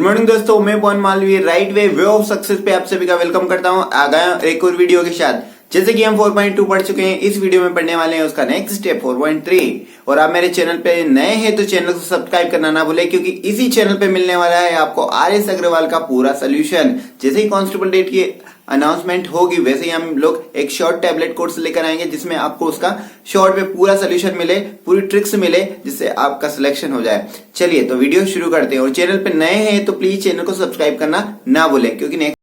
Morning दोस्तों, मैं Pawan Malviya right way of success पे आप सभी का वेलकम करता हूं। आ गया एक और वीडियो के साथ। जैसे कि हम 4.2 पढ़ चुके हैं, इस वीडियो में पढ़ने वाले हैं उसका नेक्स्ट स्टेप 4.3। और आप मेरे चैनल पे नए हैं तो चैनल को सब्सक्राइब करना ना भूलें, क्योंकि इसी चैनल पे मिलने वाला है आपको RS अग्रवाल का पूरा सोल्यूशन। जैसे ही कांस्टेबल डेट की अनाउंसमेंट होगी वैसे ही हम लोग एक शॉर्ट टैबलेट कोर्स लेकर आएंगे, जिसमें आपको उसका शॉर्ट में पूरा सोल्यूशन मिले, पूरी ट्रिक्स मिले, जिससे आपका सिलेक्शन हो जाए। चलिए तो वीडियो शुरू करते हैं। और चैनल पे नए हैं तो प्लीज चैनल को सब्सक्राइब करना ना भूलें, क्योंकि नेक्स्ट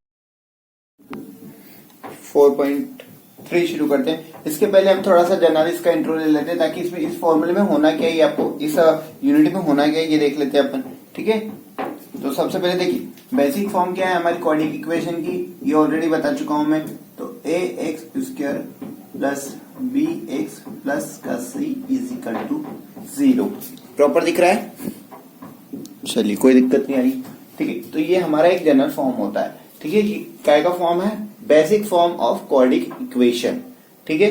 4.3 शुरू करते हैं। इसके पहले हम थोड़ा सा जनरल इसका इंट्रो ले लेते हैं, ताकि इसमें इस फॉर्मूले में होना क्या है, आपको इस यूनिट में होना क्या है ये देख लेते हैं अपन। ठीक है, तो सबसे पहले देखिए बेसिक फॉर्म क्या है हमारी क्वाड्रेटिक इक्वेशन की, ये ऑलरेडी बता चुका हूं मैं। तो ax square plus bx plus का c is equal to 0। Proper दिख रहा है? चलिए कोई दिक्कत नहीं आ रही। ठीक है, तो ये हमारा एक जनरल फॉर्म होता है। ठीक है, क्या का फॉर्म है? Basic form of quadratic equation. ठीक है,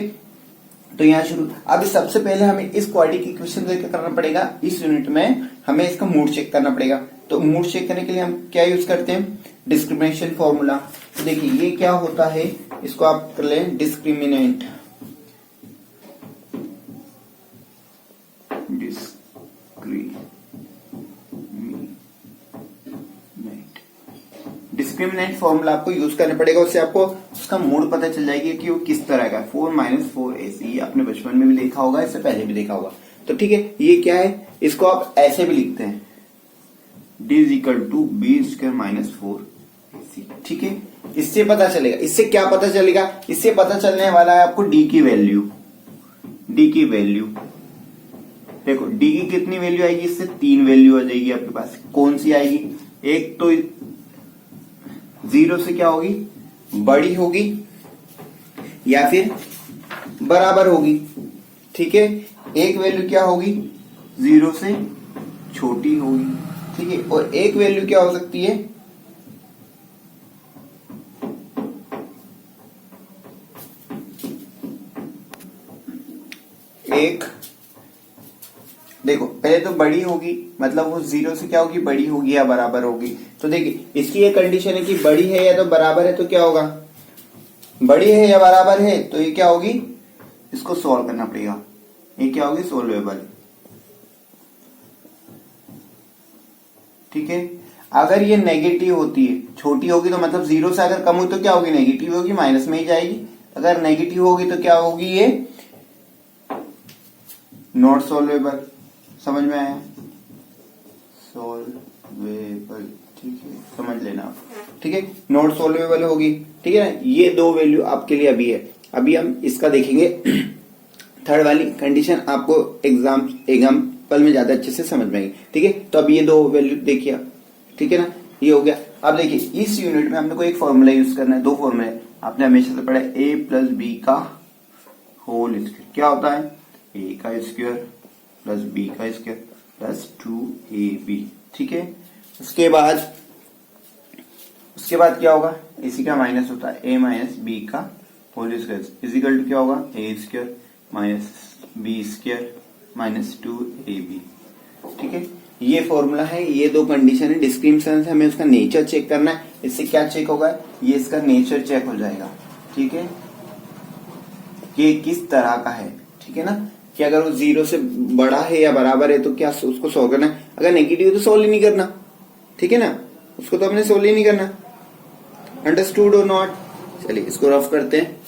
तो यहाँ शुरू। अब सबसे पहले हमें इस क्वाड्रेटिक इक्वेशन को क्या करना पड़ेगा, इस यूनिट में हमें इसका मूड चेक करना पड़ेगा। तो मूड चेक करने के लिए हम क्या यूज करते हैं? Discrimination formula. तो देखिए ये क्या होता है, इसको आप कर लें डिस्क्रिमिनेंट। डिस्क्रिमिनेंट फॉर्मूला आपको यूज करना पड़ेगा, उससे आपको उसका मूड पता चल जाएगी कि वो किस तरह का। 4 - 4ac, ये आपने बचपन में भी देखा होगा, इससे पहले भी देखा होगा। तो ठीक है, ये क्या है, इसको आप ऐसे भी लिखते हैं d is equal to b square minus 4ac। ठीक है, इससे पता चलेगा। इससे क्या पता चलेगा? इससे पता चलने वाला है आपको d की वैल्यू। d की वैल्यू देखो, d की कितनी वैल्यू आएगी? इससे 3 वैल्यू आ जाएगी आपके पास। कौन सी आएगी? एक तो 0 से क्या होगी, बड़ी होगी, या फिर बराबर होगी। ठीक है, एक वैल्यू क्या होगी, 0 से छोटी होगी। ठीक है, और एक वैल्यू क्या हो सकती है, एक देखो पहले तो बड़ी होगी, मतलब वो 0 से क्या होगी, बड़ी होगी या बराबर होगी। तो देखिए इसकी ये कंडीशन है कि बड़ी है या तो बराबर है, तो क्या होगा, बड़ी है या बराबर है, तो ये क्या होगी, इसको सॉल्व करना पड़ेगा। ये क्या होगी, सोल्वेबल। ठीक है, अगर ये नेगेटिव होती है, छोटी होगी, तो मतलब 0 से अगर कम हुई तो क्या होगी, नेगेटिव होगी, माइनस में ही जाएगी। अगर नेगेटिव होगी तो क्या होगी, ये नॉट सोल्वेबल। समझ में आया? सोल्वेबल। ठीक है, समझ लेना आप। ठीक है, नॉट सोल्वेबल होगी। ठीक है ना, ये दो वैल्यू आपके लिए अभी है। अभी हम इसका देखेंगे थर्ड वाली कंडीशन, आपको एग्जाम्पल में ज्यादा अच्छे से समझ में आएगी। ठीक है, तो अब ये दो वैल्यू देखिए। ठीक है ना, ये हो गया। अब देखिए इस यूनिट में हमने कोई एक फॉर्मूला यूज करना है। दो फॉर्मूले आपने हमेशा से पढ़ा है, a प्लस बी का होल स्क्वायर। क्या होता है, a का स्क्वायर प्लस b का स्क्वायर प्लस 2ab। ठीक है, उसके बाद क्या होगा, इसी का माइनस होता है, a माइनस बी का होल स्क्वायर इजिकल टू क्या होगा, a square minus b square minus 2ab। ठीक है, ये फॉर्मूला है, ये दो कंडीशन है। डिस्क्रिमिनेशन से हमें उसका नेचर चेक करना है। इससे क्या चेक होगा, ये इसका नेचर चेक हो जाएगा। ठीक है, ये किस तरह का है। ठीक है ना, कि अगर वो 0 से बड़ा है या बराबर है तो क्या उसको सोल्व करना है। अगर नेगेटिव है तो सोल्व ही नहीं करना। ठीक है ना, उसको तो हमने सोल्व ही नहीं करना। अंडरस्टूड और नॉट? चलिए इसको रफ करते हैं।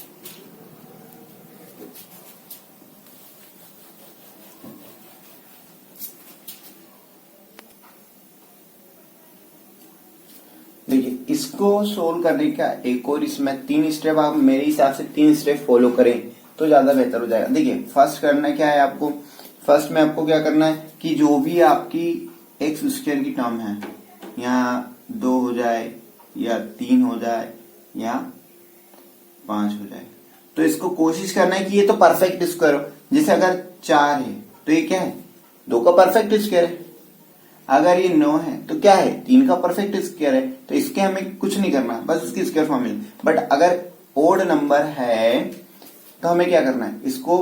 देखिए इसको सोल्व करने का एक और, इसमें 3 स्टेप, आप मेरे हिसाब से 3 स्टेप फॉलो करें तो ज्यादा बेहतर हो जाएगा। देखिए फर्स्ट करना क्या है आपको, फर्स्ट में आपको क्या करना है कि जो भी आपकी एक्स स्क्वायर की टर्म है, यहाँ 2 हो जाए या 3 हो जाए या 5 हो जाए, तो इसको कोशिश करना है कि ये तो परफेक्ट स्क्वायर हो। जैसे अगर 4 है तो ये क्या है, 2 का परफेक्ट स्क्वायर है। अगर ये 9 है तो क्या है, 3 का परफेक्ट स्क्वायर है। तो इसके हमें कुछ नहीं करना, बस इसकी स्क्वायर फॉर्म मिले। बट अगर ओड नंबर है तो हमें क्या करना है, इसको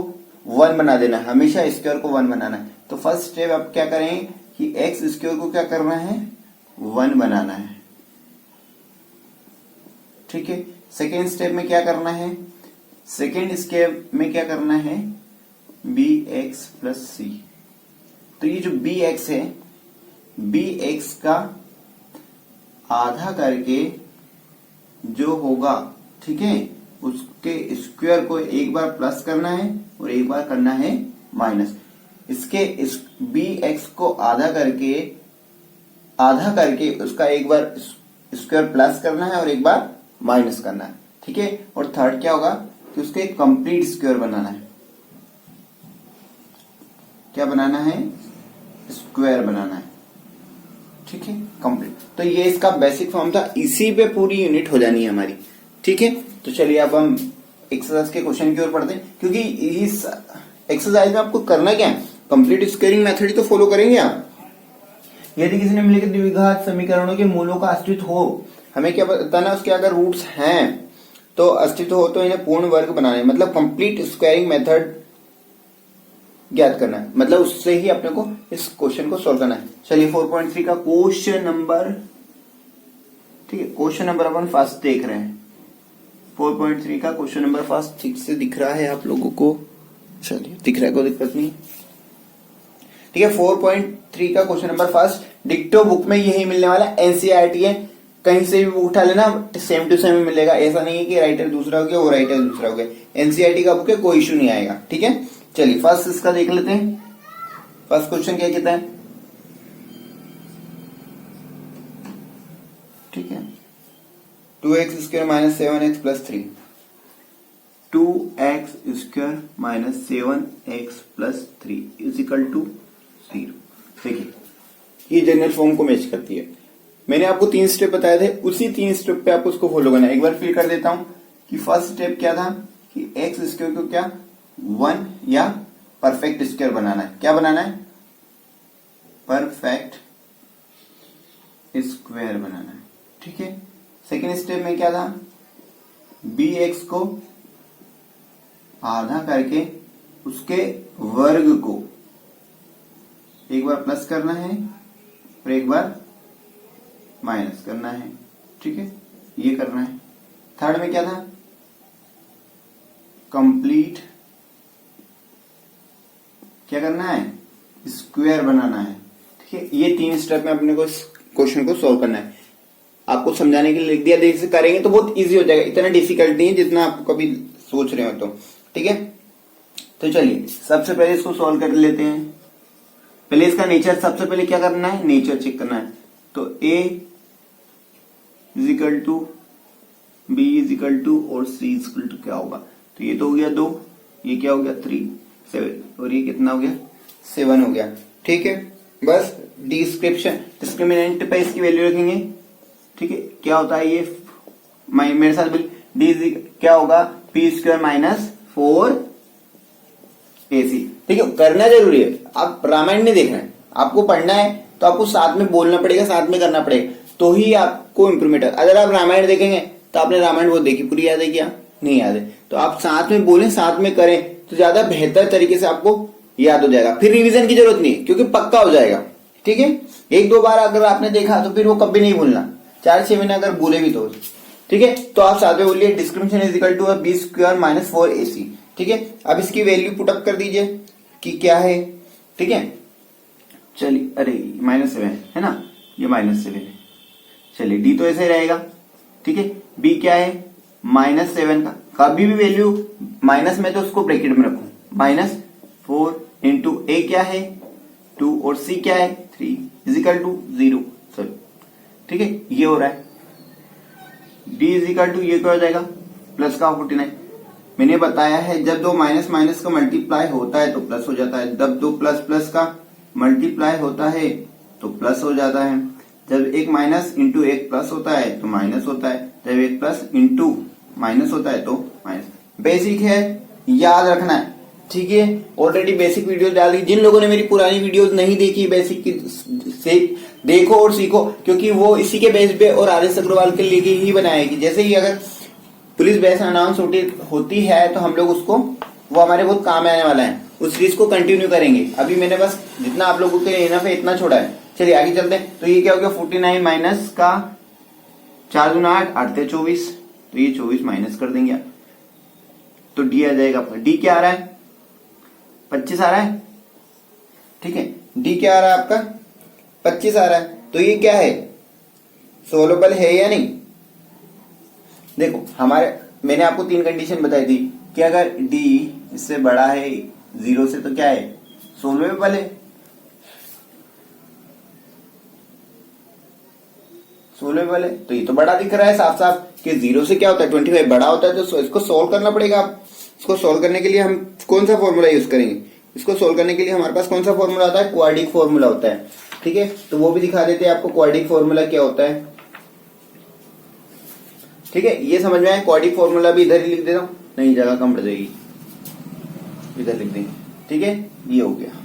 1 बना देना है। हमेशा स्क्वायर को 1 बनाना है। तो फर्स्ट स्टेप आप क्या करें कि एक्स स्क्वायर को क्या करना है, 1 बनाना है। ठीक है, सेकेंड स्टेप में क्या करना है, सेकेंड स्टेप में क्या करना है, bx प्लस सी। तो ये जो bx है, bx का आधा करके जो होगा, ठीक है, उसके स्क्वायर को एक बार प्लस करना है और एक बार करना है माइनस। इसके इस bx को आधा करके उसका एक बार स्क्वायर प्लस करना है और एक बार माइनस करना है। ठीक है, और थर्ड क्या होगा कि उसके कंप्लीट स्क्वायर बनाना है। क्या बनाना है, स्क्वायर बनाना है। ठीक है, कंप्लीट। तो ये इसका बेसिक फॉर्म था, इसी पे पूरी यूनिट हो जानी है हमारी। ठीक है, तो चलिए अब हम एक्सरसाइज के क्वेश्चन की ओर पढ़ते हैं, क्योंकि इस एक्सरसाइज में आपको करना क्या है, कंप्लीट स्क्वायरिंग मेथड ही तो फॉलो करेंगे आप। यदि किसी निम्नलिखित द्विघात समीकरणों के मूलों का अस्तित्व हो, हमें क्या बताना, उसके अगर रूट्स हैं तो अस्तित्व हो तो इन्हें पूर्ण वर्ग बनाना है, मतलब कंप्लीट स्क्वायरिंग मेथड ज्ञात करना है, मतलब उससे ही अपने को इस क्वेश्चन को सोल्व करना है। चलिए 4.3 का क्वेश्चन नंबर, ठीक है, क्वेश्चन नंबर अपन फर्स्ट देख रहे हैं। 4.3 का क्वेश्चन नंबर फर्स्ट ठीक से दिख रहा है आप लोगों को? चलिए, दिख रहा है, कोई दिक्कत नहीं। ठीक है, 4.3 का क्वेश्चन नंबर फर्स्ट डिक्टो बुक में यही मिलने वाला, एनसीईआरटी है, कहीं से भी बुक उठा लेना, सेम टू सेम मिलेगा। ऐसा नहीं है कि राइटर दूसरा हो गया वो राइटर दूसरा हो गया, एनसीईआरटी का बुक है, कोई इशू नहीं आएगा। ठीक है, चलिए फर्स्ट इसका देख लेते हैं। फर्स्ट क्वेश्चन क्या कहता है, ठीक है, 2x square minus 7x plus 3, 2x square minus 7x plus 3 is equal to 0। देखिए, ये जनरल फॉर्म को मैच करती है। मैंने आपको 3 स्टेप बताए थे, उसी 3 स्टेप पे आपको उसको फॉलो करना है। एक बार फिर कर देता हूं कि फर्स्ट स्टेप क्या था कि x स्क्वायर को क्या 1 या परफेक्ट स्क्वायर बनाना है। क्या बनाना है, परफेक्ट स्क्वायर बनाना है। ठीक है, सेकेंड स्टेप में क्या था, bx को आधा करके उसके वर्ग को एक बार प्लस करना है और एक बार माइनस करना है। ठीक है, ये करना है। थर्ड में क्या था, कंप्लीट क्या करना है, स्क्वायर बनाना है। ठीक है, ये 3 स्टेप में अपने को इस क्वेश्चन को सॉल्व करना है। आपको समझाने के लिए लिख दिया, देखिए करेंगे तो बहुत इजी हो जाएगा, इतना डिफिकल्ट नहीं है जितना आपको कभी सोच रहे हो तो। ठीक है, तो चलिए सबसे पहले इसको सॉल्व कर लेते हैं। पहले इसका नेचर, सबसे पहले क्या करना है, नेचर चेक करना है। तो a is equal to b is equal to और c इज इक्वल टू क्या होगा, तो ये तो हो गया 2, ये क्या हो गया 3, 7 और ये कितना हो गया 7 हो गया। ठीक है, बस डिस्क्रिमिनेंट पे इसकी वैल्यू रखेंगे। ठीक है, क्या होता है ये, मेरे साथ डी क्या होगा, पी स्क्वायर माइनस 4 AC। ठीक है, करना जरूरी है, आप रामायण नहीं देखना है, आपको पढ़ना है तो आपको साथ में बोलना पड़ेगा, साथ में करना पड़ेगा, तो ही आपको इंप्रूवमेंट है। अगर आप रामायण देखेंगे तो आपने रामायण वो देखी, पूरी याद है क्या, नहीं याद है, तो आप साथ में बोलें, साथ में करें तो ज्यादा बेहतर तरीके से आपको याद हो जाएगा। फिर रिवीजन की जरूरत नहीं, क्योंकि पक्का हो जाएगा। ठीक है, 1-2 बार अगर आपने देखा तो फिर वो कभी नहीं भूलना, 4-6 महीने अगर भूले भी तो। ठीक है, तो आप साथ में बोलिए discrimination is equal to b square minus 4 AC। ठीक है, अब इसकी वैल्यू पुटअप कर दीजिए कि क्या है। ठीक है, चलिए, अरे -7 है ना, ये -7 है। चलिए डी तो ऐसे रहेगा। ठीक है, बी क्या है, -7 का, कभी भी वैल्यू माइनस में तो उसको ब्रैकेट में रखूं, -4 इंटू ए क्या है 2 और सी क्या है 3 इज इक्वल टू 0। सॉरी, ठीक है, ये हो रहा है। डी इज इक्वल टू ये क्या हो जाएगा, प्लस का 49। मैंने बताया है जब दो माइनस माइनस का मल्टीप्लाई होता है तो प्लस हो जाता है, जब दो प्लस प्लस का मल्टीप्लाई होता है तो प्लस हो जाता है, जब एक माइनस इंटू एक प्लस होता है तो माइनस होता है, जब एक प्लस इंटू माइनस होता है तो माइनस। बेसिक है, याद रखना है। ठीक है, ऑलरेडी बेसिक वीडियो डाल दी, जिन लोगों ने मेरी पुरानी वीडियोस नहीं देखी बेसिक की से देखो और सीखो, क्योंकि वो इसी के बेस पे और आर एस अग्रवाल के लिए ही बनाएगी। जैसे ही अगर पुलिस बैच अनाउंस होती है तो हम लोग उसको, वो हमारे बहुत काम आने वाला है, उस सीरीज को कंटिन्यू करेंगे। अभी मैंने बस जितना आप लोगों के लिए इनफ है इतना छोड़ा है। चलिए आगे चलते हैं। तो ये क्या हो गया 49 माइनस का 4 दूना 8, 8 से 24, तो ये 24 माइनस कर देंगे आप, तो डी आ जाएगा आपका। डी क्या आ रहा है 25 आ रहा है, ठीक है। डी क्या आ रहा है आपका 25 आ रहा है। तो ये क्या है सोल्वेबल है या नहीं। देखो हमारे मैंने आपको 3 कंडीशन बताई थी कि अगर डी इससे बड़ा है 0 से तो क्या है सोल्वेबल है। सोल्वेबल है तो ये तो बड़ा दिख रहा है साफ साफ कि 0 से क्या होता है 25 बड़ा होता है, तो इसको सोल्व करना पड़ेगा। आप इसको सोल्व करने के लिए हम कौन सा फॉर्मूला यूज करेंगे, इसको सोल्व करने के लिए हमारे पास कौन सा फॉर्मूला होता है क्वाड्रिक फॉर्मूला होता है, ठीक है। तो वो भी दिखा देते हैं आपको क्वाड्रिक फॉर्मूला क्या होता है, ठीक है। ये समझ में आया। क्वाड्रिक फॉर्मूला भी इधर ही लिख देता हूं, नहीं जगह कम पड़ जाएगी, इधर लिख देंगे, ठीक है। ये हो गया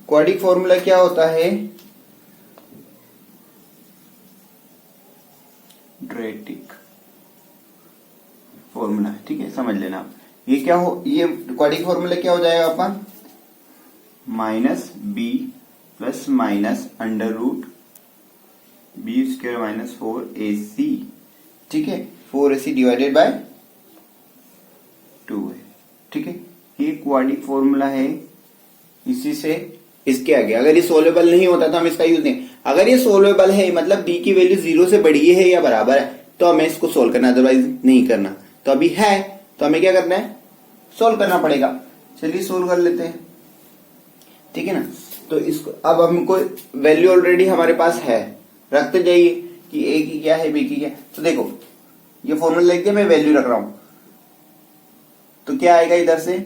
क्वाड्रिक फॉर्मूला क्या होता है क्वाड्रेटिक फॉर्मूला, ठीक है समझ लेना आप। ये क्या हो ये क्वाड्रिक फॉर्मूला क्या हो जाएगा आपका minus b plus minus under root b square minus 4ac, ठीक है। 4ac डिवाइडेड बाय 2 है, ठीक है। ये क्वाड्रिक फॉर्मूला है। इसी से इसके आगे अगर ये सोल्वेबल नहीं होता तो हम इसका यूज नहीं, अगर ये सोल्वेबल है मतलब डी की वैल्यू 0 से बड़ी है या बराबर है तो हमें इसको सोल्व करना, अदरवाइज नहीं करना। तो अभी है तो हमें क्या करना है सोल्व करना पड़ेगा। चलिए सोल्व कर लेते हैं, ठीक है ना। तो इसको अब हमको वैल्यू ऑलरेडी हमारे पास है, रखते जाइए कि ए की क्या है बी की क्या है। तो देखो ये फॉर्मूला लिख दिया, मैं वैल्यू रख रहा हूं तो क्या आएगा इधर से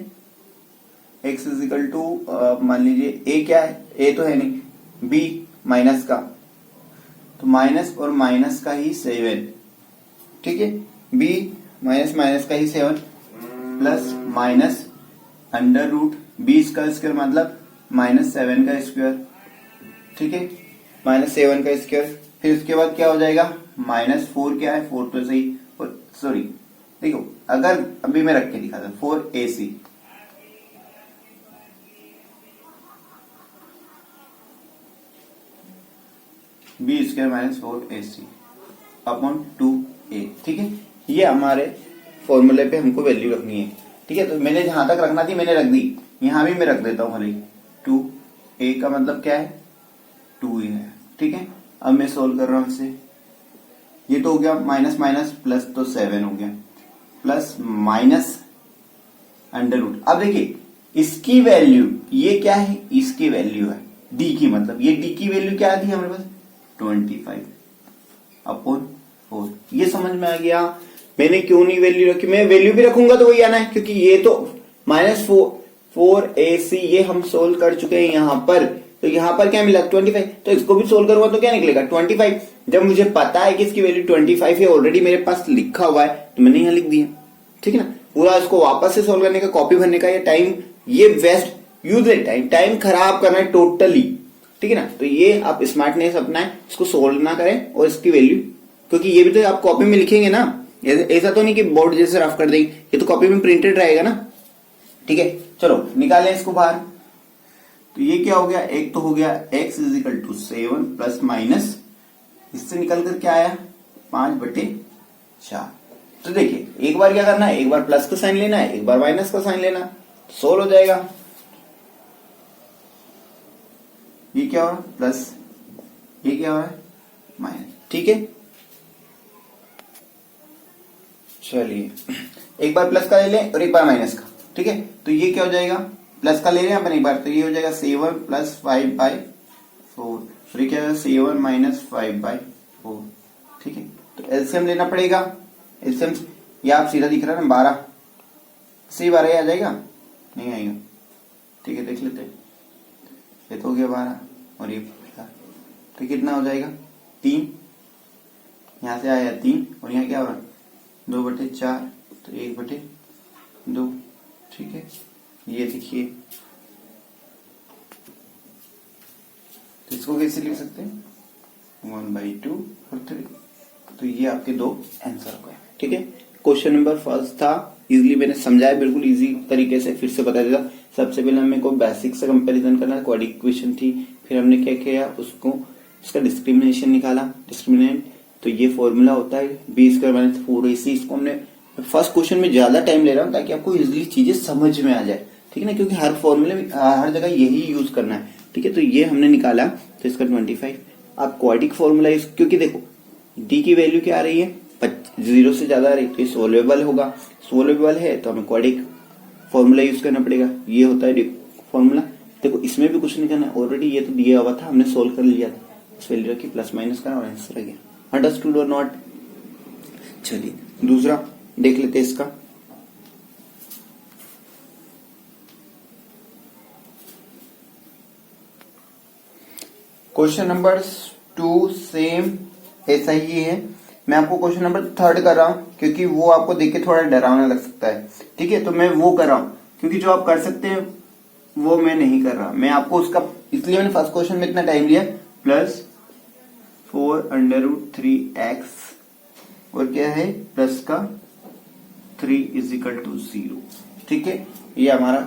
x इजिकल टू मान लीजिए ए क्या है, ए तो है नहीं, बी माइनस का, तो माइनस और माइनस का ही 7, ठीक है। बी माइनस माइनस का ही 7 plus minus under root b का स्क्वायर मतलब -7 का स्क्वायर, ठीक है। -7 का स्क्वायर, फिर उसके बाद क्या हो जाएगा -4 क्या है 4 तो सही, सॉरी देखो अगर अभी मैं रख के दिखा था 4ac B square minus 4ac upon 2a, ठीक है। ये हमारे फॉर्मूले पे हमको वैल्यू रखनी है, ठीक है। तो मैंने जहां तक रखना थी मैंने रख दी, यहां भी मैं रख देता हूं खाली 2a का मतलब क्या है 2 है, ठीक है। अब मैं सोल्व कर रहा हूं इसे, ये तो हो गया माइनस माइनस प्लस तो 7 हो गया प्लस माइनस अंडर रूट। अब देखिए इसकी वैल्यू ये क्या है इसकी वैल्यू है डी की, मतलब ये डी की वैल्यू क्या थी हमारे पास 25 अपॉन 4। ये समझ में आ गया मैंने क्यों नहीं वैल्यू रखी, मैं वैल्यू भी रखूंगा तो वही आना है क्योंकि ये तो -4ac ये हम सोल्व कर चुके हैं यहां पर, तो यहां पर क्या मिला 25, तो इसको भी सोल्व करूंगा तो क्या निकलेगा 25। जब मुझे पता है कि इसकी वैल्यू 25 है ऑलरेडी मेरे पास लिखा हुआ है तो मैंने यहां लिख दिया, ठीक है ना। पूरा इसको वापस से सोल्व करने का कॉपी भरने का ये टाइम ये वेस्ट यूजलेस टाइम खराब करना है टोटली, ठीक है ना। तो ये आप स्मार्टनेस अपना है, इसको सोल्व ना करें और इसकी वैल्यू, क्योंकि ये भी तो आप कॉपी में लिखेंगे ना, ऐसा तो नहीं कि बोर्ड जैसे रफ कर देंगे, ये तो कॉपी में प्रिंटेड रहेगा ना, ठीक है। चलो निकालें इसको बाहर। तो ये क्या हो गया, एक तो हो गया x is equal to 7 plus minus इससे निकल कर क्या आया 5/4। तो देखिए एक बार क्या करना है, एक बार प्लस का साइन लेना है, एक बार माइनस का साइन लेना, सोल्व हो जाएगा। ये क्या हो रहा है प्लस, ये क्या हो रहा है माइनस, ठीक है। चलिए एक बार प्लस का ले लें और एक बार माइनस का, ठीक है। तो ये क्या हो जाएगा प्लस का ले रहे हैं अपन एक बार, तो ये हो जाएगा 7 प्लस 5/4, फिर ये क्या होगा 7 माइनस 5/4, ठीक है। तो एलसीएम लेना पड़ेगा, एलसीएम ये आप सीधा दिख रहा है ना 12, सही 12 आ जाएगा नहीं आएगा, ठीक है देख लेते हैं। ये तो हो गया 12 और ये तो कितना हो जाएगा 3, यहां से आया 3 और यहाँ क्या हो रहा है 2/4 तो 1/2, ठीक है। ये देखिए तो इसको कैसे लिख सकते हैं 1/2 और 3, तो ये आपके 2 आंसर हो गए, ठीक है। क्वेश्चन नंबर फर्स्ट था, इजीली मैंने समझाया बिल्कुल इजी तरीके से, फिर से बता देता सबसे पहले हमें को बेसिक से कंपैरिजन करना, क्वाड्रेटिक इक्वेशन थी, फिर हमने क्या किया उसको इसका डिस्क्रिमिनेशन निकाला, डिस्क्रिमिनेंट। तो ये फॉर्मूला होता है बी स्क्वायर माइनस 4ac। इसको हमने फर्स्ट क्वेश्चन में ज्यादा टाइम ले रहा हूँ ताकि आपको इजिली चीजें समझ में आ जाए, ठीक है ना, क्योंकि हर फॉर्मूले में हर जगह यही यूज करना है, ठीक है। तो ये हमने निकाला, तो इसका 25। अब क्वाड्रेटिक फॉर्मूला क्योंकि देखो डी की वैल्यू क्या आ रही है, 0 से ज्यादा आ रही है, तो ये सोल्वेबल होगा। सोल्वेबल है तो हमें क्वाड्रेटिक फॉर्मूला यूज करना पड़ेगा, ये होता है फॉर्मूला। देखो इसमें भी कुछ नहीं करना, ऑलरेडी ये तो दिया हुआ था, हमने सोल्व कर लिया था, इस वैल्यू रखी, प्लस माइनस करा और आंसर आ गया। अंडरस्टूड और नॉट? चलिए दूसरा देख लेते हैं इसका। क्वेश्चन नंबर 2 सेम ऐसा ही है। मैं आपको क्वेश्चन नंबर 3 कर रहा हूं क्योंकि वो आपको देख के थोड़ा डरावना लग सकता है, ठीक है। तो मैं वो कर रहा हूं क्योंकि जो आप कर सकते हैं वो मैं नहीं कर रहा। मैं आपको उसका इसलिए मैंने फर्स्ट क्वेश्चन में इतना टाइम लिया, प्लस 4√3x और क्या है प्लस का 3 = 0, ठीक है। ये हमारा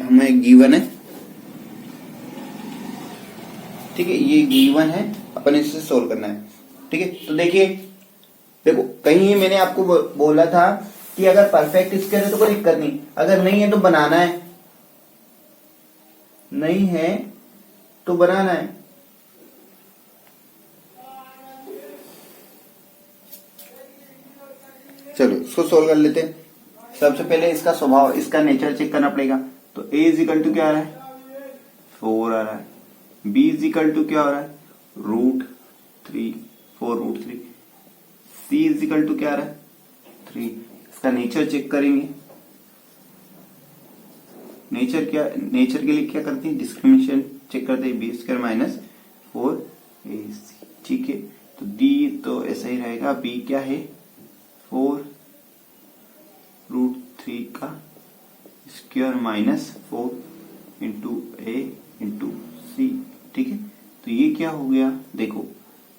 हमें गिवन है, ठीक है, ये गिवन है, अपन इससे सोल्व करना है, ठीक है। तो देखिए, देखो कहीं मैंने आपको बोला था कि अगर परफेक्ट स्क्वायर है तो कोई दिक्कत नहीं, अगर नहीं है तो बनाना है, नहीं है तो बनाना है। चलो इसको सोल्व कर लेते हैं। सबसे पहले इसका स्वभाव, इसका नेचर चेक करना पड़ेगा। तो a = क्या आ रहा है, 4 आ रहा है। b = क्या हो रहा है, √3, 4√3। c = क्या आ रहा है, 3। इसका नेचर चेक करेंगे। नेचर के लिए क्या करते हैं, डिस्क्रिमिनेशन चेक करते हैं, b² माइनस 4ac, ठीक है। तो d तो ऐसा ही रहेगा, b क्या है 4√3 का square minus 4 into a into C, ठीक है। तो ये क्या हो गया, देखो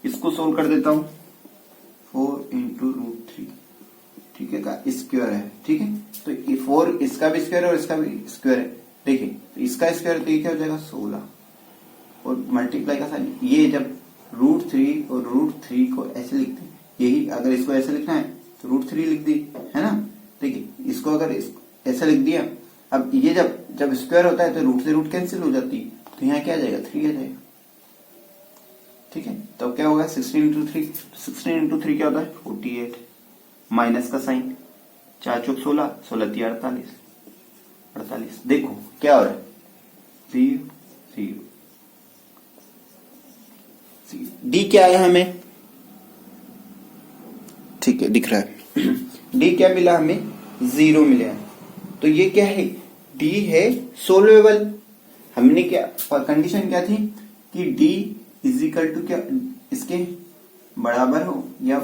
इसको सोल्व कर देता हूं, 4 इंटू √3, ठीक है, का स्क्वायर है, ठीक है। तो ये 4 इसका भी स्क्वायर है और इसका भी स्क्वायर है, देखिए तो इसका स्क्वायर तो ये क्या हो जाएगा 16 और मल्टीप्लाई का साइन। ये जब √3 और √3 को ऐसे लिखते हैं, यही अगर इसको ऐसे लिखना है तो √3 लिख दी, है ना। देखिए इसको अगर ऐसा लिख दिया, अब ये जब स्क्वायर होता है तो रूट से रूट कैंसिल हो जाती है, तो यहाँ क्या आ जाएगा 3 आ जाएगा, ठीक है। तो क्या होगा 16 इंटू 3 क्या होता है 48, माइनस का साइन, 4 चौक 16, 16 3 48। देखो क्या हो रहा है 0 0। डी क्या आया हमें, ठीक है दिख रहा है। डी क्या मिला हमें 0 मिला। तो ये क्या है, डी है सोल्वेबल। हमने क्या कंडीशन क्या थी कि डी = क्या इसके बराबर हो या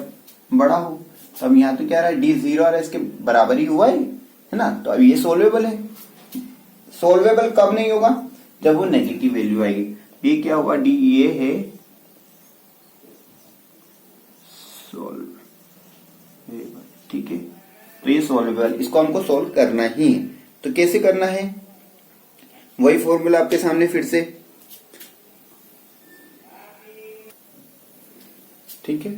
बड़ा हो। तो अब यहाँ तो क्या रहा है डी 0 आ रहा है, इसके बराबर ही हुआ है ना। तो अब ये सोल्वेबल है। सोल्वेबल कब नहीं होगा, जब वो नेगेटिव वैल्यू आएगी। ये क्या होगा, डी ये है सोल्वेबल, ठीक है। तो ये सोल्वेबल, इसको हमको सोल्व करना ही है। तो कैसे करना है, वही फॉर्मूला आपके सामने फिर से, ठीक है।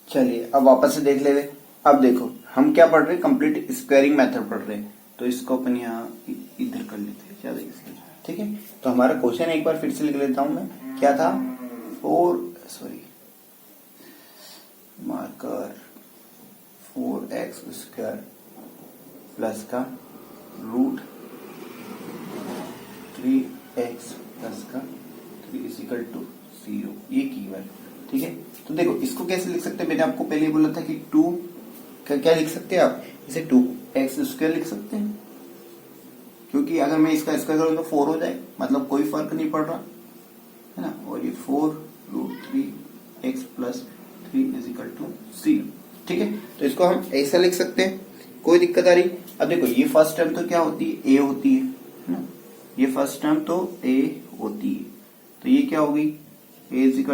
चलिए अब वापस से देख ले। अब देखो हम क्या पढ़ रहे हैं, कंप्लीट स्क्वायरिंग मेथड पढ़ रहे हैं। तो इसको अपन यहाँ इधर कर लेते हैं ज्यादा इसलिए, ठीक है। तो हमारा क्वेश्चन एक बार फिर से लिख लेता हूं मैं, क्या था, मार्कर 4x² प्लस का √3x प्लस का 3 = 0, ये कीवर्ड, ठीक है। तो देखो इसको कैसे लिख सकते हैं, मैंने आपको पहले बोला था कि 2 का क्या लिख सकते हैं आप, इसे 2x² लिख सकते हैं, क्योंकि अगर मैं इसका स्क्वायर करूं तो 4 हो जाए, मतलब कोई फर्क नहीं पड़ रहा है ना। और ये 4√3x प्लस 3 = 0, ठीक है। तो इसको हम ऐसा लिख सकते हैं, कोई दिक्कत आ रही। अब देखो ये फर्स्ट टर्म तो क्या होती है, ए होती है ना, ये फर्स्ट टर्म तो ए होती है। तो ये क्या होगी, a =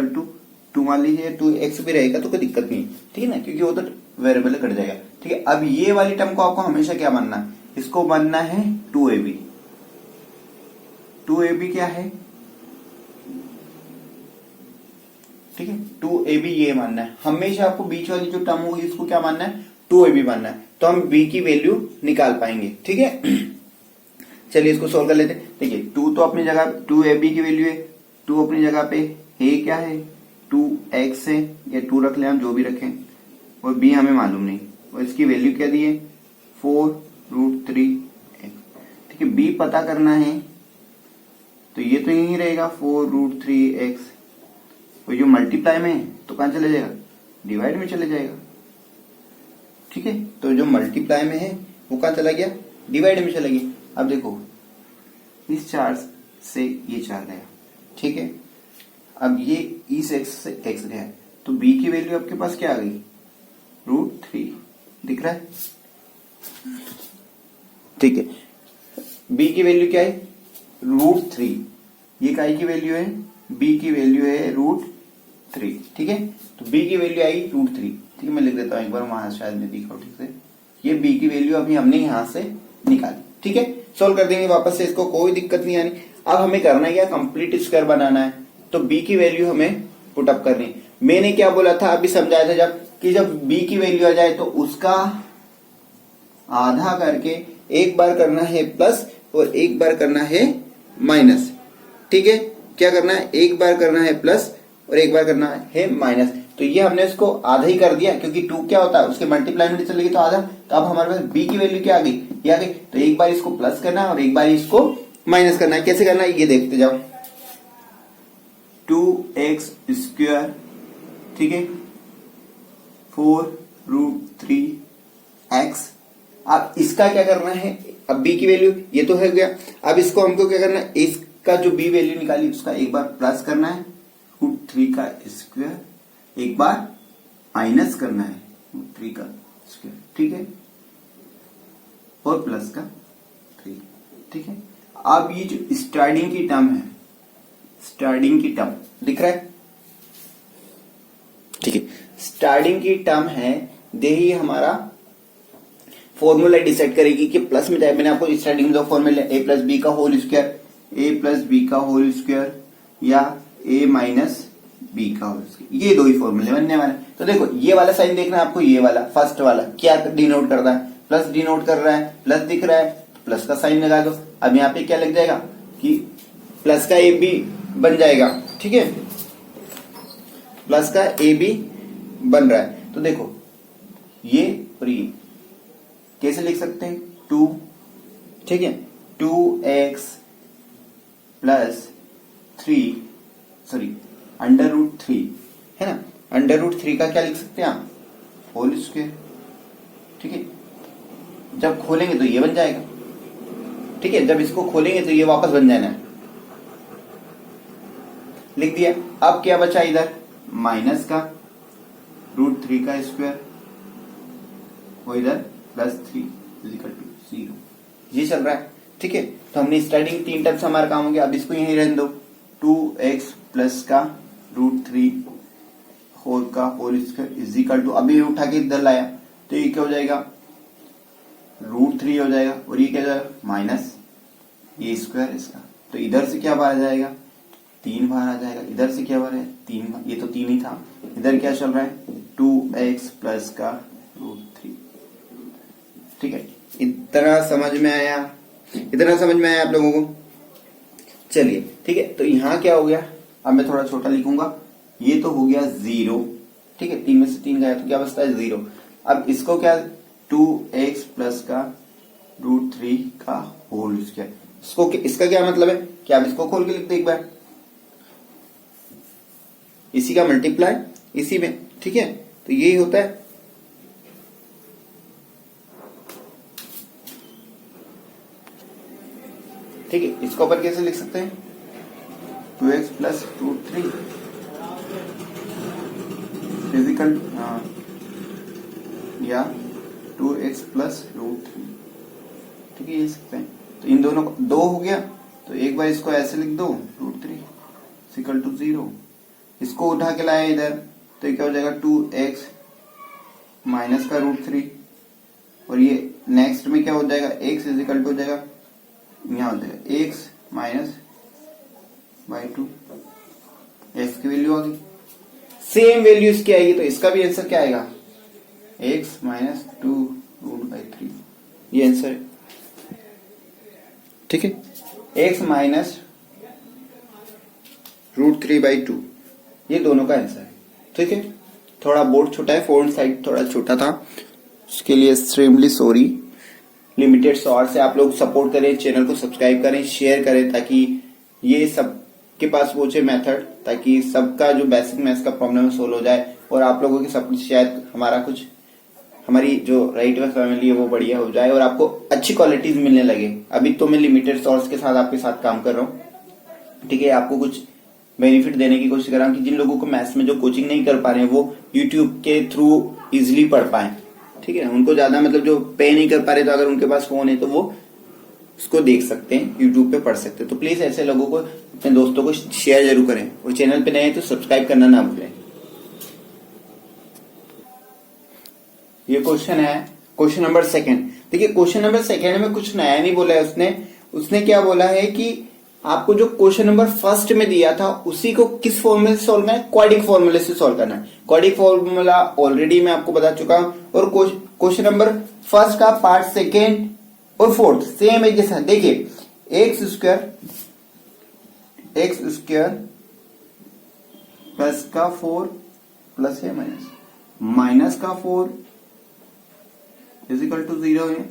2 मान लीजिए, 2x भी रहेगा तो कोई दिक्कत नहीं, ठीक है ना, क्योंकि वो तो वेरिएबल कट जाएगा, ठीक है। अब ये वाली टर्म को आपको हमेशा क्या मानना है, इसको मानना है 2ab, 2ab क्या है, ठीक है, 2ab ये मानना है। हमेशा आपको बीच वाली जो टर्म होगी इसको क्या मानना है, 2ab मानना है, तो हम b की वैल्यू निकाल पाएंगे। ठीक है, चलिए इसको सोल्व कर लेते हैं। देखिए 2 तो अपनी जगह 2ab की वैल्यू है, 2 अपनी जगह पे a क्या है 2x है, या 2 रख ले हम जो भी रखें, और b हमें मालूम नहीं, और इसकी वैल्यू क्या दी है 4√3x। ठीक है, b पता करना है तो ये तो यही रहेगा 4√3x, और जो मल्टीप्लाई में है तो कहां चले जाएगा, डिवाइड में चले जाएगा। ठीक है, तो जो मल्टीप्लाई में है वो कहां चला गया, डिवाइड में चला गया। अब देखो इस 4 से ये 4 गया, ठीक है, अब ये इस x से x गया, तो b की वैल्यू आपके पास क्या आ गई, √3 दिख रहा है। ठीक है, b की वैल्यू क्या है, √3, ये काय की वैल्यू है, b की वैल्यू है √3। ठीक है, तो b की वैल्यू आई √3। ठीक है, मैं लिख देता हूं एक बार, वहां शायद मैं दिखाऊं ठीक से, ये b की वैल्यू अभी हमने यहां से निकाली। ठीक है, सोल्व कर देंगे वापस से, इसको कोई दिक्कत नहीं आनी। अब हमें करना क्या, कंप्लीट स्क्वायर बनाना है, तो b की वैल्यू हमें पुट अप करनी। मैंने क्या बोला था अभी समझाया था जब b की वैल्यू आ जाए तो उसका आधा करके एक बार करना है प्लस और एक बार करना है माइनस। ठीक है, क्या करना है, एक बार करना है प्लस और एक बार करना है माइनस। तो ये हमने इसको आधा ही कर दिया, क्योंकि 2 क्या होता है उसके मल्टीप्लाई में चलेगी तो आधा। तो अब हमारे पास b की वैल्यू क्या आ गई, ये आ गई। तो एक बार इसको प्लस करना है और एक बार इसको माइनस करना है। कैसे करना है ये देखते जाओ, 2x², ठीक है, 4√3x। अब इसका क्या करना है, अब b की वैल्यू ये तो है गया, अब इसको हमको क्या करना है, इसका जो b वैल्यू निकाली उसका एक बार प्लस करना है √3 का स्क्वायर, एक बार माइनस करना है √3 का स्क्वायर। ठीक है, और प्लस का 3। ठीक है, अब ये जो स्टार्टिंग की टर्म है, स्टार्टिंग की टर्म दिख रहा है, ठीक है, स्टार्टिंग की टर्म है, यही हमारा फॉर्मूला डिसाइड करेगी कि प्लस में जाए। मैंने आपको स्टार्टिंग में दो फॉर्मूले a प्लस बी का whole square, a plus b का होल स्क्वायर या a माइनस बी का होल स्क्वायर, ये दो ही फॉर्मूले बनने वाले। तो देखो ये वाला साइन देखना है आपको, ये वाला फर्स्ट वाला क्या डिनोट कर रहा है, प्लस डिनोट कर रहा है, प्लस दिख रहा है तो प्लस का साइन लगा दो। अब यहाँ पे क्या लग जाएगा कि प्लस का ए बी बन जाएगा। ठीक है, प्लस का ए बी बन रहा है। तो देखो ये और ये कैसे लिख सकते हैं, 2, ठीक है, 2x प्लस 3 सॉरी √3 है ना, √3 का क्या लिख सकते हैं आप, होल स्क्वायर। ठीक है, जब खोलेंगे तो ये बन जाएगा। ठीक है, जब इसको खोलेंगे तो ये वापस बन जाना है, लिख दिया। अब क्या बचा इधर, माइनस का √3 का स्क्वायर और इधर प्लस 3 = 0, ये चल रहा है। ठीक है, तो हमने स्टार्टिंग 3 टर्म्स हमारा काम हो गया। अब इसको यहीं रहने दो, 2x प्लस का √3 होल का होल स्क्वायर = अभी उठा के इधर लाया तो ये क्या हो जाएगा, √3 हो जाएगा, और ये क्या हो जाएगा माइनस ये स्क्वायर इसका। तो इधर से क्या बाहर आ जाएगा, 3 बाहर आ जाएगा, इधर से क्या बाहर है 3, ये तो 3 ही था। इधर क्या चल रहा है, 2x प्लस का √3। ठीक है, इतना समझ में आया, इतना समझ में आया आप लोगों को। चलिए ठीक है, तो यहां क्या हो गया, अब मैं थोड़ा छोटा लिखूंगा, ये तो हो गया 0। ठीक है, 3 में से 3 गया तो क्या बचता है 0। अब इसको क्या, 2x प्लस का √3 का होल स्क्वायर, इसको इसका क्या मतलब है कि आप इसको खोल के लिखते एक बार, इसी का मल्टीप्लाई इसी में। ठीक है, तो यही होता है। ठीक है, इसको ऊपर कैसे लिख सकते हैं, 2x प्लस √3 फिजिकल या 2x प्लस √3। ठीक है, ये सकते हैं। तो इन दोनों को 2 हो गया, तो एक बार इसको ऐसे लिख दो, √3 = 0। इसको उठा के लाया इधर तो ये क्या हो जाएगा, 2x माइनस का √3, और ये नेक्स्ट में क्या हो जाएगा, x = हो जाएगा, यहाँ हो जाएगा x माइनस बाई 2, एक्स की वैल्यू आ गई। सेम वैल्यू इसकी आएगी तो इसका भी आंसर क्या आएगा, एक्स माइनस 2 रूट बाई 3, ये आंसर है। ठीक है, एक्स माइनस रूट 3 बाई 2, ये दोनों का आंसर है। ठीक है, थोड़ा बोर्ड छोटा है, फोन साइड थोड़ा छोटा था, उसके लिए एक्सट्रीमली सॉरी। लिमिटेड शॉर्ट से आप लोग सपोर्ट करें, चैनल को सब्सक्राइब करें, शेयर करें, ताकि ये सब के पास पहुंचे मेथड, ताकि सबका जो बेसिक मैथ्स का प्रॉब्लम है सोल्व हो जाए, और आप लोगों की सपोर्ट शायद हमारी जो राइट वे फैमिली है वो बढ़िया हो जाए और आपको अच्छी क्वालिटीज मिलने लगे। अभी तो मैं लिमिटेड सोर्स के साथ आपके साथ काम कर रहा हूँ। ठीक है, आपको कुछ बेनिफिट देने की कोशिश कर रहा हूँ कि जिन लोगों को मैथ्स में जो कोचिंग नहीं कर पा रहे हैं वो यूट्यूब के थ्रू इजिली पढ़ पाए। ठीक है, उनको ज्यादा जो पे नहीं कर पा रहे, तो अगर उनके पास फोन है तो वो उसको देख सकते हैं, यूट्यूब पे पढ़ सकते हैं। तो प्लीज ऐसे लोगों को, अपने दोस्तों को शेयर जरूर करें, और चैनल पे नए हैं तो सब्सक्राइब करना ना भूलें। ये क्वेश्चन है, क्वेश्चन नंबर 2। देखिए, क्वेश्चन नंबर 2 में कुछ नया नहीं बोला है उसने क्या बोला है कि आपको जो क्वेश्चन नंबर 1 में दिया था उसी को किस फॉर्मूले से सॉल्व करना है, क्वाड्रिक फॉर्मूले से सॉल्व करना है। क्वाड्रिक फॉर्मूला ऑलरेडी मैं आपको बता चुका हूं, और क्वेश्चन नंबर 1 का पार्ट 2 और 4 सेम है जैसा। देखिए, एक्स स्क्वायर प्लस का 4 प्लस है माइनस का 4 इजिकल टू 0 है,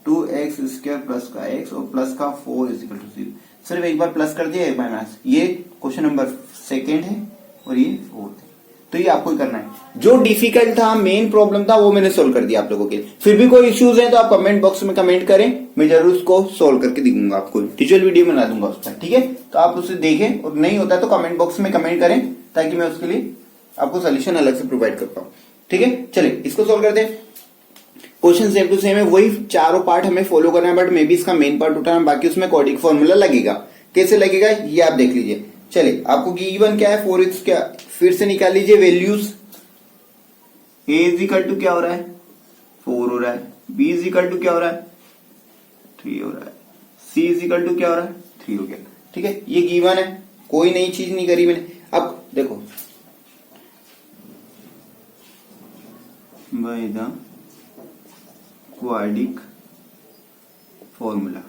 2x स्क्वायर प्लस का x और प्लस का 4 इजिकल टू 0। सिर्फ एक बार प्लस कर दिया, एक बार माइनस। ये क्वेश्चन नंबर 2 है और ये 4 है। तो ये आपको करना है। जो डिफिकल्ट था, मेन प्रॉब्लम था, वो मैंने सोल्व कर दिया आप लोगों के लिए। फिर भी कोई इश्यूज है तो आप कमेंट बॉक्स में कमेंट करें, मैं जरूर उसको सोल्व करके दिखाऊंगा, आपको टिचुअल वीडियो बना दूंगा उस पर। ठीक है, तो आप उसे देखें, और नहीं होता तो कमेंट बॉक्स में कमेंट करें, ताकि मैं उसके लिए आपको सोल्यूशन अलग से प्रोवाइड कर पाऊं। ठीक है, चलिए इसको सोल्व करते हैं। क्वेश्चन सेम टू सेम है, वही चारों पार्ट हमें फॉलो करना है, बट मे बी इसका मेन पार्ट उठाना, बाकी उसमें क्वाड्रिक फॉर्मूला लगेगा। कैसे लगेगा ये आप देख लीजिए। चलिए, आपको गिवन क्या है, 4x क्या, फिर से निकाल लीजिए वैल्यूज। a इजिकल टू क्या हो रहा है, 4 हो रहा है। b इजिकल टू क्या हो रहा है, 3 हो रहा है। c इजिकल टू क्या हो रहा है, 3 हो गया। ठीक है, ये गिवन है, कोई नई चीज नहीं करी मैंने। अब देखो, बाय द क्वाड्रिक फॉर्मूला।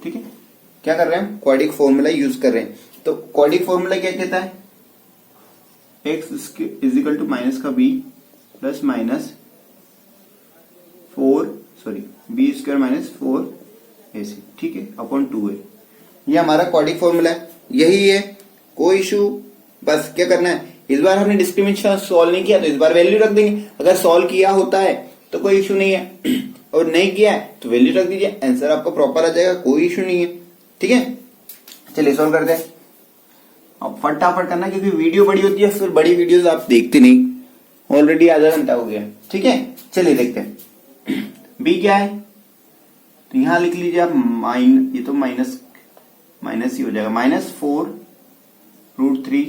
ठीक है, क्या कर रहे हैं, क्वाड्रिक फॉर्मूला यूज कर रहे हैं। तो क्वाड्रिक फॉर्मूला क्या कहता है, x इजिकल टू माइनस का b plus minus 4 b square minus 4 ऐसे। ठीक है, अपॉन 2 है। ये हमारा क्वाड्रिक फॉर्मूला है, यही है, कोई इशू। बस क्या करना है, इस बार हमने डिस्क्रिमिनेशन सॉल्व नहीं किया तो इस बार वैल्यू रख देंगे। अगर सॉल्व किया होता है तो कोई इशू नहीं है, और नहीं किया है तो वैल्यू रख दीजिए, आंसर आपका प्रॉपर आ जाएगा, कोई इशू नहीं है। ठीक है, चलिए सॉल्व करते हैं। अब फटाफट करना, क्योंकि वीडियो बड़ी होती है, फिर बड़ी वीडियोस आप देखते नहीं। ऑलरेडी आधा घंटा हो गया। ठीक है, चलिए देखते हैं। बी क्या है, तो यहां लिख लीजिए आप ये तो माइनस ही हो जाएगा, -4 √3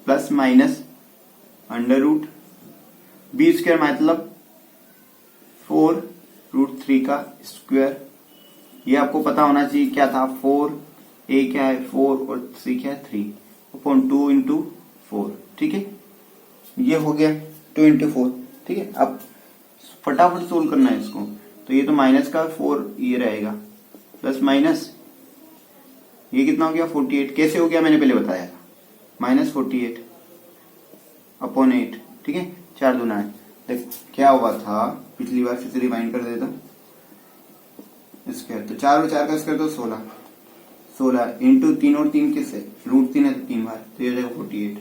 plus minus under root b square, मतलब 4 √3 का स्क्वायर। ये आपको पता होना चाहिए क्या था, 4 a क्या है 4 और c क्या है 3 अपॉन 2 इंटू 4। ठीक है, ये हो गया 2 इंटू 4। ठीक है, अब फटाफट सोल्व करना है इसको। तो ये तो माइनस का 4 ये रहेगा, प्लस माइनस ये कितना हो गया 48। कैसे हो गया मैंने पहले बताया था, -48 अपॉन 8। ठीक है, 4 दूना है। देख क्या हुआ था पिछली बार, फिर से रिमाइंड कर देता स्क्वायर। तो 4 और 4 का स्क्वायर तो 16 इंटू 3 और 3 किससे, √3 है तो 3 बार, तो ये हो जाएगा 48।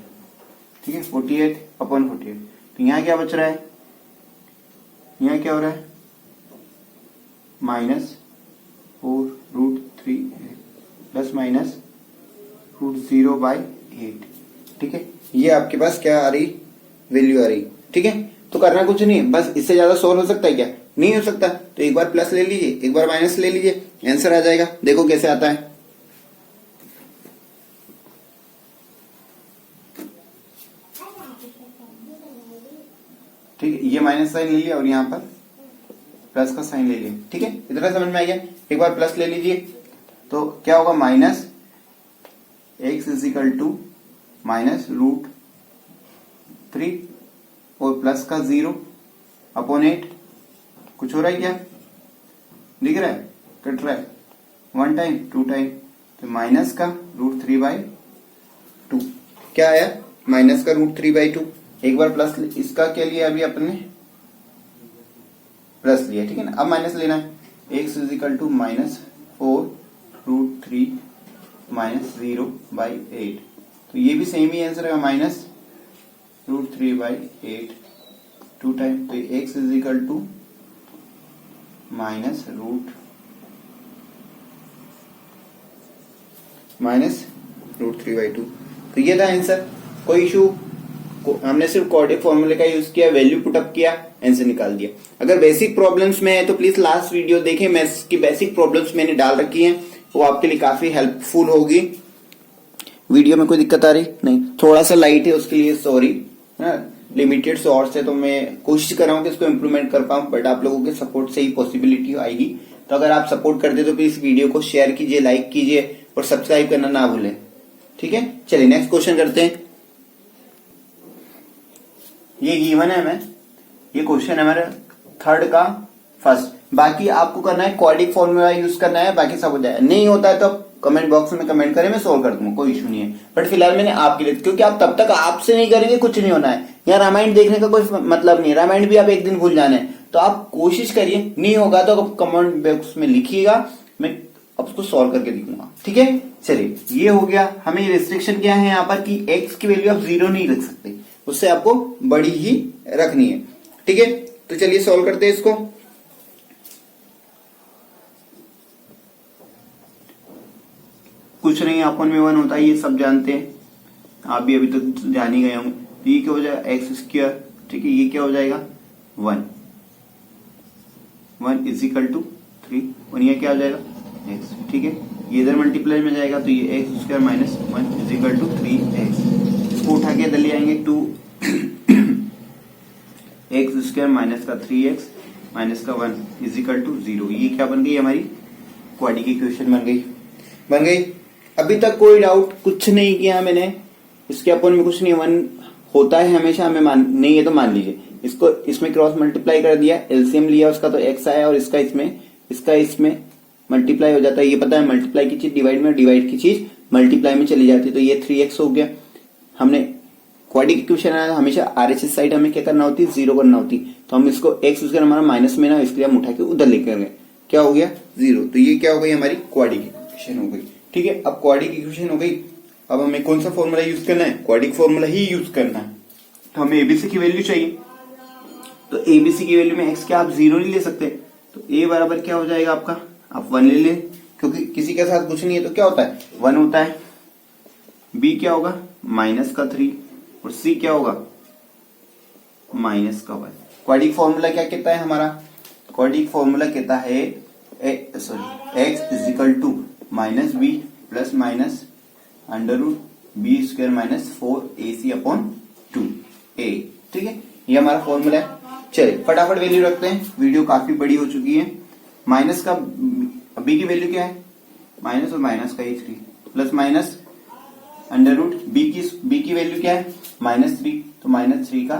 ठीक है, 48 अपॉन 48। तो यहाँ क्या बच रहा है, यहाँ क्या हो रहा है, -4 √3 प्लस माइनस √0/8। ठीक है, ये आपके पास क्या आ रही, वैल्यू आ रही। ठीक है, तो करना कुछ नहीं, बस इससे ज्यादा सोल्व हो सकता है क्या, नहीं हो सकता। तो एक बार प्लस ले लीजिए, एक बार माइनस ले लीजिए, आंसर आ जाएगा। देखो कैसे आता है। ठीक है, ये माइनस साइन ले लिया और यहाँ पर प्लस का साइन ले लिया। ठीक है, इतना समझ में आ गया। एक बार प्लस ले लीजिए, तो क्या होगा minus x is equal to minus root 3 और प्लस का 0 अपॉन 8। कुछ हो रहा है क्या, दिख रहा है, कट रहा है, 1 टाइम 2 टाइम, तो माइनस का रूट 3/2 क्या आया, माइनस का रूट 3/2। एक बार प्लस, इसका क्या लिया अभी अपने, प्लस लिया, ठीक है ना। अब माइनस लेना है, x is equal to minus 4√3 minus 0/8। तो ये भी सेम ही आंसर है, माइनस रूट 3/8 2 टाइम, तो x is equal to minus root 3/2। तो ये था आंसर, कोई इशू। हमने सिर्फ कोऑर्डिनेट फॉर्मूले का यूज किया, वैल्यू पुटअप किया, आंसर निकाल दिया। अगर बेसिक प्रॉब्लम्स में है तो प्लीज लास्ट वीडियो देखें, मैं इसकी बेसिक प्रॉब्लम्स मैंने डाल रखी हैं, वो आपके लिए काफी हेल्पफुल होगी। वीडियो में कोई दिक्कत आ रही नहीं, थोड़ा सा लाइट है उसके लिए सॉरी, लिमिटेड सोर्स है, तो मैं कोशिश कर रहा हूँ कि इसको इम्प्रूवमेंट कर पाऊँ, बट आप लोगों के सपोर्ट से ही पॉसिबिलिटी आएगी। तो अगर आप सपोर्ट करते तो प्लीज वीडियो को शेयर कीजिए, लाइक कीजिए और सब्सक्राइब करना ना भूलें, ठीक है। चलिए नेक्स्ट क्वेश्चन करते हैं। ये गिवन है हमें, ये क्वेश्चन है हमारे थर्ड का फर्स्ट। बाकी आपको करना है क्वाड्रेटिक फॉर्मूला यूज करना है, बाकी सब हो जाएगा। नहीं होता है तो कमेंट बॉक्स में कमेंट करें, मैं सोल्व कर दूंगा, कोई इशू नहीं है। बट फिलहाल मैंने आपके लिए, क्योंकि आप तब तक आपसे नहीं करेंगे कुछ नहीं होना है। यहाँ रामायण देखने का कोई मतलब नहीं है, रामायण भी आप एक दिन भूल जाना है। तो आप कोशिश करिए, नहीं होगा तो कमेंट बॉक्स में लिखिएगा, मैं अब उसको सॉल्व करके दिखाऊंगा, ठीक है। चलिए ये हो गया। हमें रिस्ट्रिक्शन क्या है यहाँ पर कि x की वैल्यू आप 0 नहीं रख सकते, उससे आपको बड़ी ही रखनी है, ठीक है। तो चलिए सॉल्व करते हैं इसको। कुछ नहीं, अपन में 1 होता है, ये सब जानते हैं, आप भी अभी तक जान ही गए होंगे। तो ये क्या हो जाएगा x², ठीक है। ये क्या हो जाएगा 1 इज इक्वल टू 3, और ये क्या हो जाएगा x, ठीक है। ये इधर मल्टीप्लाई में जाएगा तो ये x² minus 1 is equal to 3x। इसको उठा के इधर ले आएंगे 2 x² माइनस का 3x माइनस का 1 इज इक्वल टू 0। ये क्या बन गई हमारी क्वाड्रेटिक इक्वेशन बन गई। अभी तक कोई डाउट कुछ नहीं किया मैंने, इसके अपन में कुछ नहीं, 1 होता है हमेशा, हमें नहीं है तो मान लीजिए। इसको इसमें क्रॉस मल्टीप्लाई कर दिया, एलसीएम लिया उसका तो x आया, और इसका इसमें मल्टीप्लाई हो जाता है। ये पता है मल्टीप्लाई की चीज डिवाइड में, डिवाइड की चीज मल्टीप्लाई में चली जाती है, तो ये 3x हो गया। हमने क्वाड्रेटिक इक्वेशन है, हमेशा आरएचएस साइड हमें क्या करना होती है, 0 करना होती। तो हम इसको x उसका हमारा माइनस में ना, इसलिए हम उठा के उधर लेकर गए, क्या हो गया 0। तो ये क्या हो गई हमारी क्वाड्रेटिक इक्वेशन हो गई, ठीक है। अब क्वाड्रेटिक इक्वेशन हो गई, अब हमें कौन सा फॉर्मूला यूज करना है, क्वाड्रेटिक फॉर्मूला ही यूज करना है। तो हमें एबीसी की वैल्यू चाहिए, तो एबीसी की वैल्यू में x क्या आप 0 नहीं ले सकते, तो a बराबर क्या हो जाएगा आपका, आप 1 ले लें, क्योंकि किसी के साथ कुछ नहीं है तो क्या होता है 1 होता है। b क्या होगा माइनस का 3, और c क्या होगा माइनस का 1। क्वाड्रेटिक फॉर्मूला क्या कहता है हमारा, क्वाड्रेटिक फॉर्मूला कहता है x is equal to minus b plus minus under root b² minus 4ac upon 2a, ठीक है। ये हमारा फॉर्मूला है। चलिए फटाफट वैल्यू रखते हैं, वीडियो काफी बड़ी हो चुकी है। माइनस का b की वैल्यू क्या है, माइनस और माइनस का 3 plus minus under root b की वैल्यू क्या है -3, तो -3 का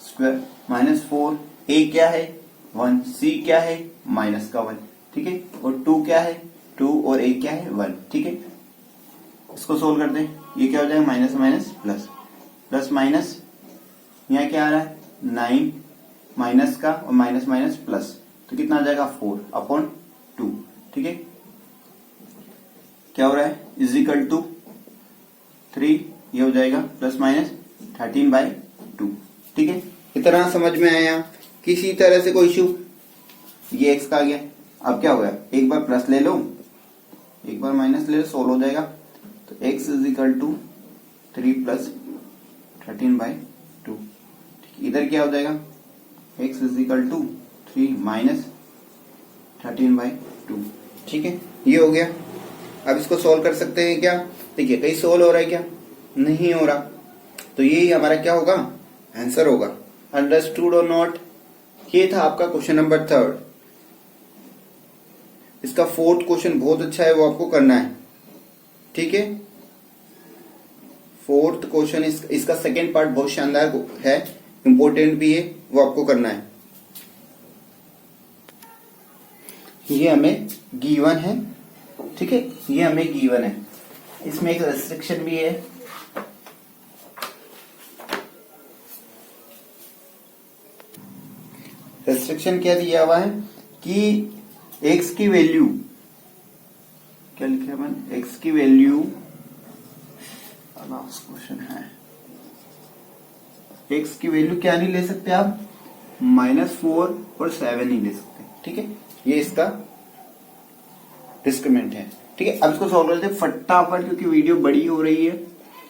स्क्वायर माइनस 4, a क्या है 1, c क्या है माइनस का 1, ठीक है, और 2 क्या है 2, और a क्या है 1, ठीक है। इसको सोल्व करते हैं, ये क्या हो जाएगा minus minus plus, plus minus, यहाँ क्या आ रहा है 9 माइनस का और माइनस माइनस प्लस, तो कितना आ जाएगा 4 अपॉन 2, ठीक है। क्या हो रहा है इज इक्वल टू 3, ये हो जाएगा प्लस माइनस 13/2, ठीक है। इतना समझ में आया, किसी तरह से कोई इशू, ये x का आ गया। अब क्या हो गया, एक बार प्लस ले लो, एक बार माइनस ले लो, सोल्व हो जाएगा। तो x is equal to 3 plus 13/2, इधर क्या हो जाएगा x is equal to 3 minus 13/2, ठीक है। ये हो गया। अब इसको सोल्व कर सकते हैं क्या, देखिए कहीं सोल्व हो रहा है क्या, नहीं हो रहा, तो यही हमारा क्या होगा आंसर होगा। अंडरस्टूड और नॉट, ये था आपका क्वेश्चन नंबर 3। इसका फोर्थ क्वेश्चन बहुत अच्छा है, वो आपको करना है। ठीक है, फोर्थ क्वेश्चन इसका सेकेंड पार्ट बहुत शानदार है, इंपॉर्टेंट भी है, वो आपको करना है। ये हमें गिवन है, ठीक है, ये हमें गिवन है, इसमें एक रेस्ट्रिक्शन भी है। रेस्ट्रिक्शन क्या दिया हुआ है कि x की वैल्यू, क्या लिखे अपन, x की वैल्यू, लास्ट क्वेश्चन है, x की वैल्यू क्या नहीं ले सकते आप, -4 और 7 नहीं ले सकते। ठीक है, ये इसका डिस्क्रिमिनेंट है। ठीक है, अब इसको सॉल्व करते हैं फटाफट, क्योंकि वीडियो बड़ी हो रही है,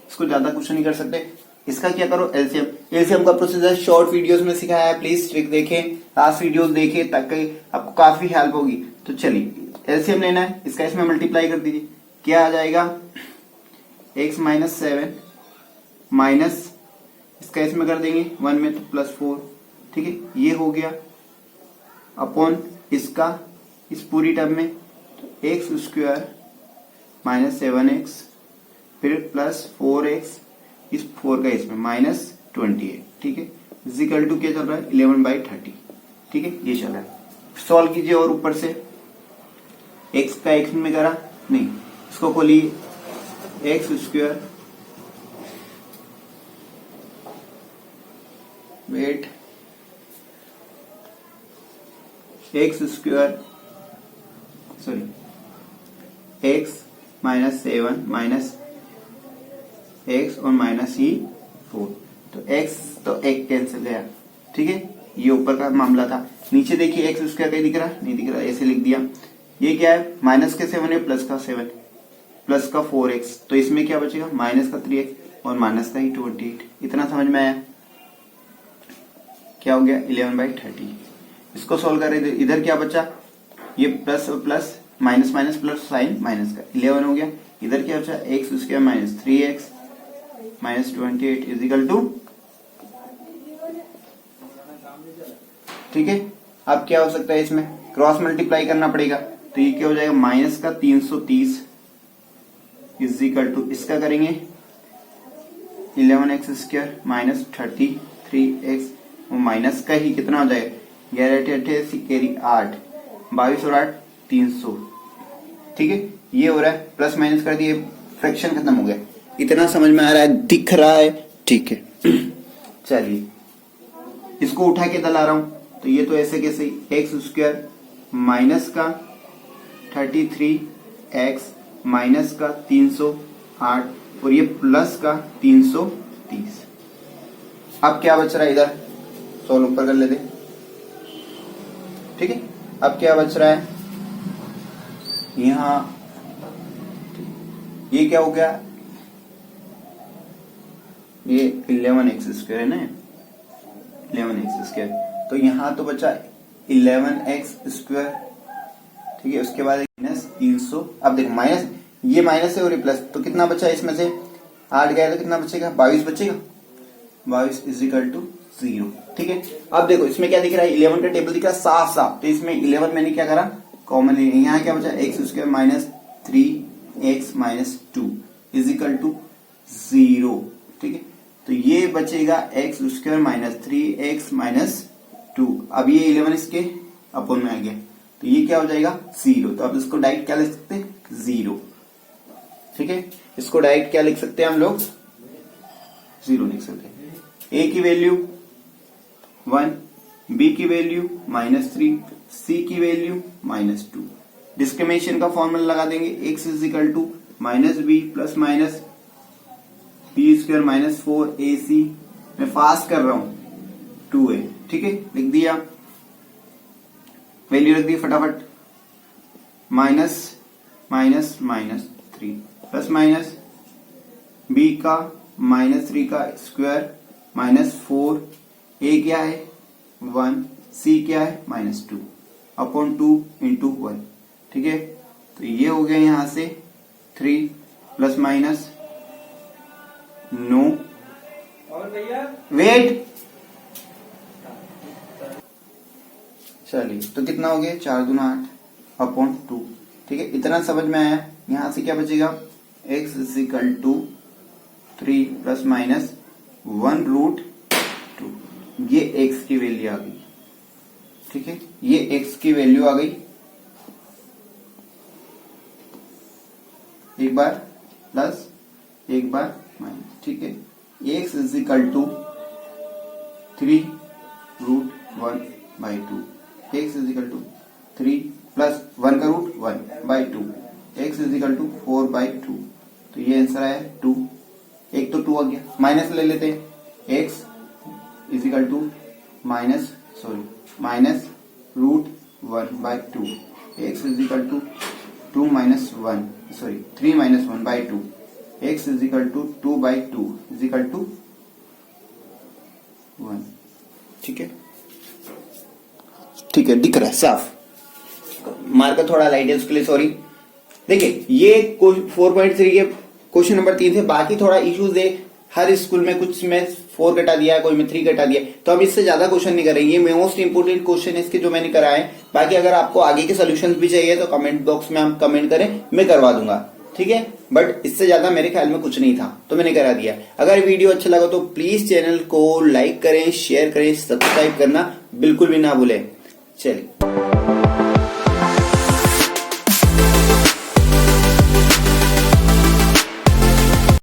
इसको ज्यादा क्वेश्चन नहीं कर सकते। इसका क्या करो, एलसीएम। एलसीएम का प्रोसीजर शॉर्ट वीडियोस में सिखाया है, प्लीज ट्रिक देखें, लास्ट वीडियोस देखें, ताकि आपको काफी हेल्प होगी। तो चलिए एलसीएम लेना है, इसका इसमें मल्टीप्लाई कर दीजिए, क्या आ जाएगा, x माइनस 7 माइनस इसका इसमें कर देंगे 1 में तो +4। ठीक है, ये हो गया अपॉन इसका इस पूरी टर्म में x स्क्वायर माइनस 7x फिर +4x इस 4 का इसमें -28। ठीक है, इजिकल टू क्या चल रहा है, 11/30। ठीक है, ये चल रहा है। सॉल्व कीजिए और ऊपर से x का x में करा नहीं, इसको खोलिए, x square wait x square sorry x minus 7 minus x और माइनस ही 4, तो x तो एक कैंसिल गया। ठीक है, ये ऊपर का मामला था। नीचे देखिए x स्क्वायर कहीं दिख रहा, नहीं दिख रहा, ऐसे लिख दिया। ये क्या है, माइनस के 7 है, प्लस का 7 प्लस का 4x, तो इसमें क्या बचेगा, माइनस का 3x और माइनस का ही 28। इतना समझ में आया, क्या हो गया, 11/30। इसको सोल्व कर रहे थे, इधर क्या बचा, ये प्लस और plus minus minus plus sign minus का 11 हो गया। इधर क्या बचा, x square minus 3x minus 28 is equal to. ठीक है, अब क्या हो सकता है, इसमें क्रॉस मल्टीप्लाई करना पड़ेगा, तो ये क्या हो जाएगा, माइनस का 330 इजिकल टू इसका करेंगे 11x स्क्वायर माइनस 33x और माइनस का ही कितना हो जाएगा, 11 कैरी 8, 22 और 8 300। ठीक है, ये हो रहा है, प्लस माइनस कर दिए, फ्रैक्शन खत्म हो गया। इतना समझ में आ रहा है, दिख रहा है। ठीक है चलिए इसको उठा के दला रहा हूं, तो ये तो ऐसे कैसे, एक्स स्क्वायर माइनस का 33x माइनस का 308 और ये प्लस का 330। अब क्या बच रहा है, इधर सोल्व ऊपर कर लेते। ठीक है, अब क्या बच रहा है, यहां ये क्या हो गया, ये 11x स्क्वायर है ना, 11x स्क्वायर, तो यहां तो बचा 11x स्क्वायर। ठीक है, उसके बाद माइनस 300। अब देखो माइनस, ये माइनस है और ये प्लस, तो कितना बचा इसमें से 8 गया तो कितना बचेगा, 22 बचेगा, 22 इजिकल टू 0। ठीक है, अब देखो इसमें क्या दिख रहा है, 11 का टेबल दिख रहा है साफ साफ, तो इसमें 11 मैंने क्या करा, कॉमन ले, यहाँ क्या बचा, x square minus 3x minus 2 is equal to 0। ठीक है, तो ये बचेगा x square minus 3x minus 2। अब ये 11 इसके अपोन में आ गया, तो ये क्या हो जाएगा, 0। तो अब इसको डायरेक्ट क्या लिख सकते हैं, 0। ठीक है, इसको डायरेक्ट क्या लिख सकते हैं हम लोग, 0 लिख सकते हैं। a की वैल्यू 1, b की वैल्यू -3, c की वैल्यू -2। डिस्क्रिमिनेशन का फॉर्मूला लगा देंगे, x is equal to -b plus minus b square minus 4ac, मैं फास्ट कर रहा हूं, 2a। ठीक है, लिख दिया, वैल्यू रख दी फटाफट, minus minus minus 3 plus minus b का -3 का स्क्वायर -4, a क्या है 1, c क्या है -2 अपॉन 2 इंटू 1। ठीक है, तो ये हो गया यहां से 3 प्लस माइनस नो वेट, चलिए तो कितना हो गया, 4 दूना 8 अपॉन 2। ठीक है, इतना समझ में आया। यहां से क्या बचेगा, x is equal to 3 plus minus 1 root 2। ये x की वैल्यू आ गई। ठीक है, ये x की वैल्यू आ गई। एक बार प्लस एक बार माइनस। ठीक है, x is equal to 3 root 1 by 2। x is equal to 3 plus 1 का root 1 by 2। x is equal to 4 by 2। तो ये आंसर आया 2। एक तो 2 आ गया, माइनस ले लेते हैं। x is equal to minus root 1 by 2। x is equal to 3 minus 1 by 2। x is equal to 2 by 2 is equal to 1। ठीक है, ठीक है, दिख रहा है साफ। मार्कर थोड़ा लाइट है, उसके लिए सॉरी। देखिए, ये 4.3 के क्वेश्चन नंबर 3 थे। बाकी थोड़ा इश्यूज है, हर स्कूल में कुछ में 4 कटा दिया है, कोई में 3 कटा दिया है, तो हम इससे ज्यादा क्वेश्चन नहीं करेंगे। ये मोस्ट इंपोर्टेंट क्वेश्चन है इसके जो मैंने कराए। बाकी अगर आपको आगे के सोल्यूशन भी चाहिए तो कमेंट बॉक्स में आप कमेंट करें, मैं करवा दूंगा। ठीक है, बट इससे ज्यादा मेरे ख्याल में कुछ नहीं था, तो मैंने करा दिया। अगर वीडियो अच्छा लगा तो प्लीज चैनल को लाइक करें, शेयर करें, सब्सक्राइब करना बिल्कुल भी ना भूलें। चलिए।